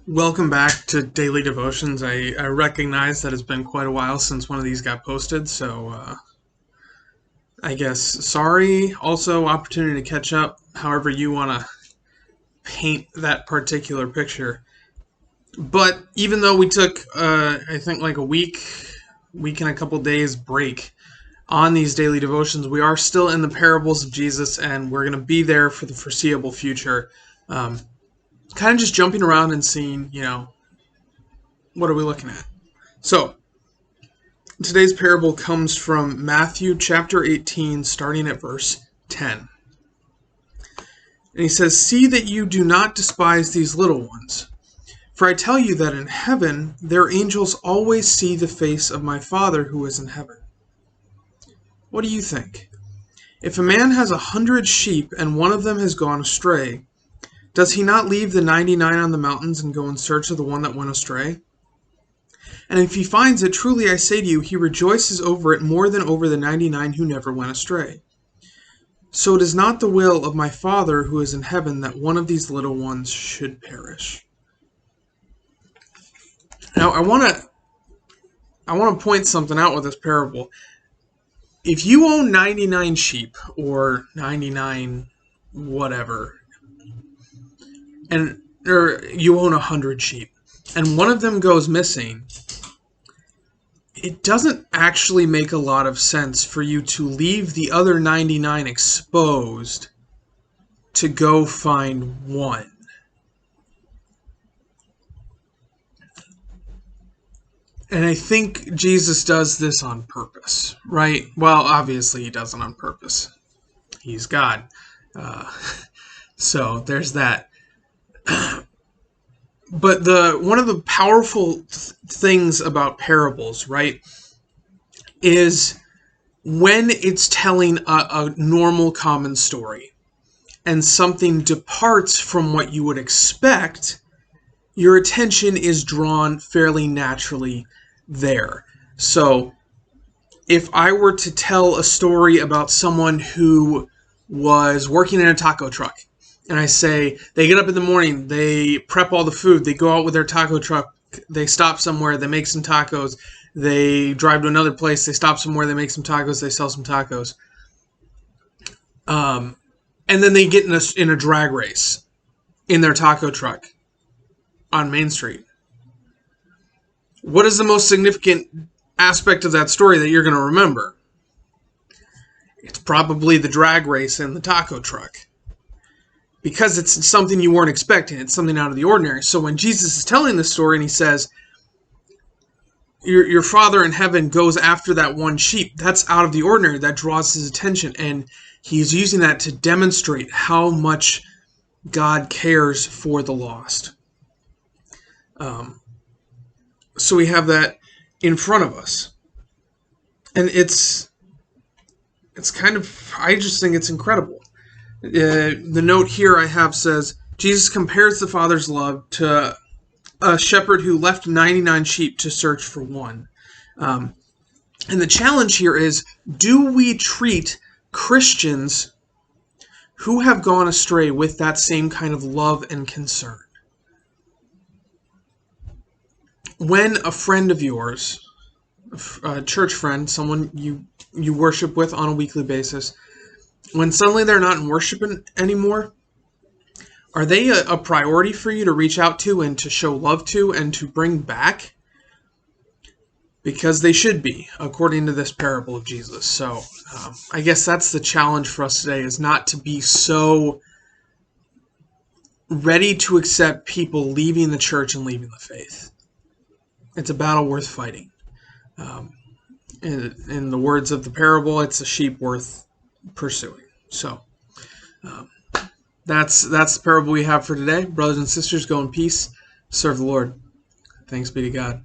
Welcome back to Daily Devotions. I recognize that it's been quite a while since one of these got posted, so I guess sorry. Also, opportunity to catch up, however you want to paint that particular picture. But even though we took, I think, like a week and a couple days break on these daily devotions, we are still in the parables of Jesus, and we're going to be there for the foreseeable future. Kind of just jumping around and seeing, what are we looking at? So, today's parable comes from Matthew chapter 18, starting at verse 10. And he says, "See that you do not despise these little ones. For I tell you that in heaven their angels always see the face of my Father who is in heaven. What do you think? If a man has 100 sheep and one of them has gone astray, does he not leave the 99 on the mountains and go in search of the one that went astray? And if he finds it, truly I say to you, he rejoices over it more than over the 99 who never went astray. So it is not the will of my Father who is in heaven that one of these little ones should perish." Now, I want to point something out with this parable. If you own 99 sheep, or 99 whatever, or you own 100 sheep, and one of them goes missing, it doesn't actually make a lot of sense for you to leave the other 99 exposed to go find one. And I think Jesus does this on purpose, right? Well, obviously he doesn't on purpose. He's God. So there's that. But one of the powerful things about parables, right, is when it's telling a normal common story and something departs from what you would expect, your attention is drawn fairly naturally there. So if I were to tell a story about someone who was working in a taco truck, and I say, they get up in the morning, they prep all the food, they go out with their taco truck, they stop somewhere, they make some tacos, they drive to another place, they stop somewhere, they make some tacos, they sell some tacos. And then they get in a drag race in their taco truck on Main Street. What is the most significant aspect of that story that you're going to remember? It's probably the drag race in the taco truck. Because it's something you weren't expecting. It's something out of the ordinary. So when Jesus is telling this story and he says, your Father in heaven goes after that one sheep, that's out of the ordinary. That draws his attention. And he's using that to demonstrate how much God cares for the lost. So we have that in front of us. And it's kind of, I just think it's incredible. The note here I have says, Jesus compares the Father's love to a shepherd who left 99 sheep to search for one. And the challenge here is, do we treat Christians who have gone astray with that same kind of love and concern? When a friend of yours, a church friend, someone you worship with on a weekly basis, when suddenly they're not in worship anymore, are they a priority for you to reach out to and to show love to and to bring back? Because they should be, according to this parable of Jesus. So I guess that's the challenge for us today, is not to be so ready to accept people leaving the church and leaving the faith. It's a battle worth fighting. In the words of the parable, it's a sheep worth pursuing. So that's the parable we have for today. Brothers and sisters, go in peace. Serve the Lord. Thanks be to God.